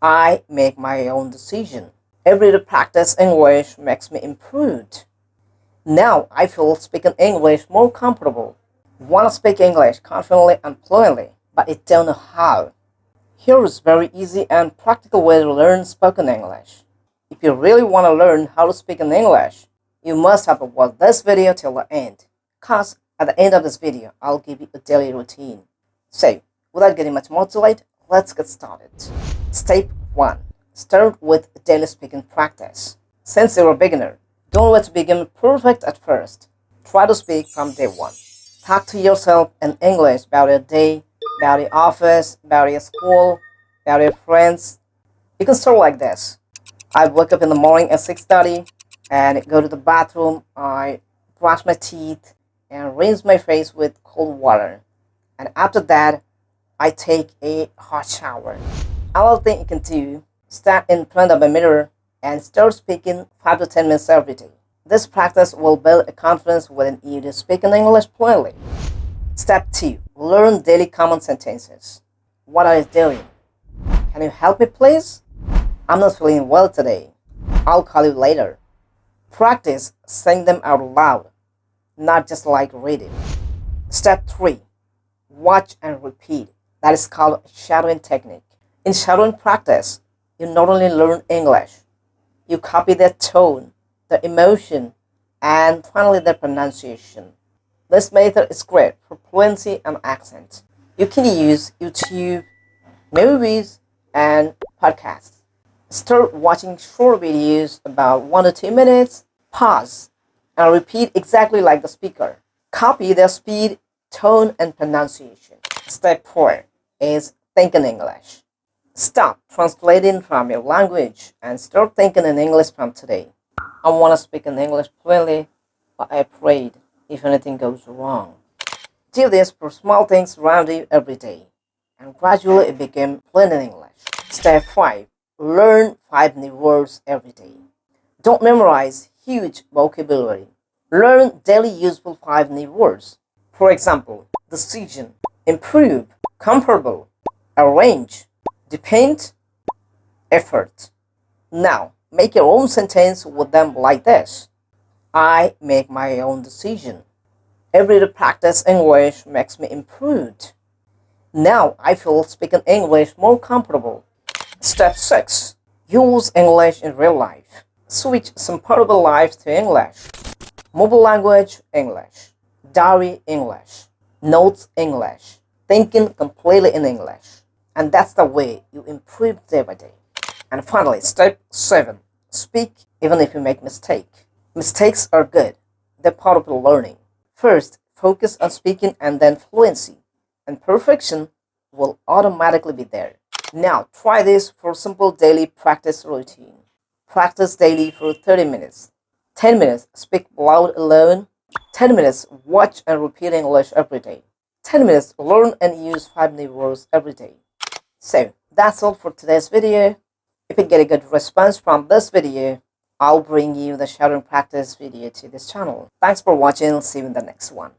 I make my own decision. Every day practice English makes me improved. Now I feel speaking English more comfortable. Want to speak English confidently and fluently, but I don't know how. Here is very easy and practical way to learn spoken English. If you really want to learn how to speak in English, you must have to watch this video till the end. Cause at the end of this video, I'll give you a daily routine. So, without getting much more delayed, let's get started. Step 1. Start with daily speaking practice. Since you're a beginner, don't wait to begin perfect at first. Try to speak from day 1. Talk to yourself in English about your day, about your office, about your school, about your friends. You can start like this. I wake up in the morning at 6:30 and go to the bathroom. I brush my teeth and rinse my face with cold water. And after that, I take a hot shower. Another thing you can do, stand in front of a mirror and start speaking 5 to 10 minutes every day. This practice will build a confidence within you to speak in English fluently. Step 2. Learn daily common sentences. What are you doing? Can you help me please? I'm not feeling well today. I'll call you later. Practice saying them out loud, not just like reading. Step 3. Watch and repeat. That is called shadowing technique. In shadowing practice, you not only learn English, you copy their tone, their emotion, and finally their pronunciation. This method is great for fluency and accent. You can use YouTube, movies, and podcasts. Start watching short videos about 1 to 2 minutes, pause, and repeat exactly like the speaker. Copy their speed, tone, and pronunciation. Step 4 is think in English. Stop translating from your language and start thinking in English from today. I want to speak in English fluently, but I'm afraid if anything goes wrong. Do this for small things around you every day, and gradually it became fluent in English. Step 5. Learn 5 new words every day. Don't memorize huge vocabulary. Learn daily useful 5 new words. For example, decision, improve, comfortable, arrange, depend, effort. Now, make your own sentence with them like this. I make my own decision. Every day practice English makes me improved. Now I feel speaking English more comfortable. Step 6. Use English in real life. Switch some part of your life to English. Mobile language, English. Diary, English. Notes, English. Thinking completely in English. And that's the way you improve day by day. And finally, step 7. Speak even if you make mistakes. Mistakes are good. They're part of the learning. First, focus on speaking and then fluency. And perfection will automatically be there. Now, try this for simple daily practice routine. Practice daily for 30 minutes. 10 minutes, speak loud alone. 10 minutes, watch and repeat English every day. 10 minutes, learn and use 5 new words every day. So, that's all for today's video. If you get a good response from this video, I'll bring you the shadowing practice video to this channel. Thanks for watching. See you in the next one.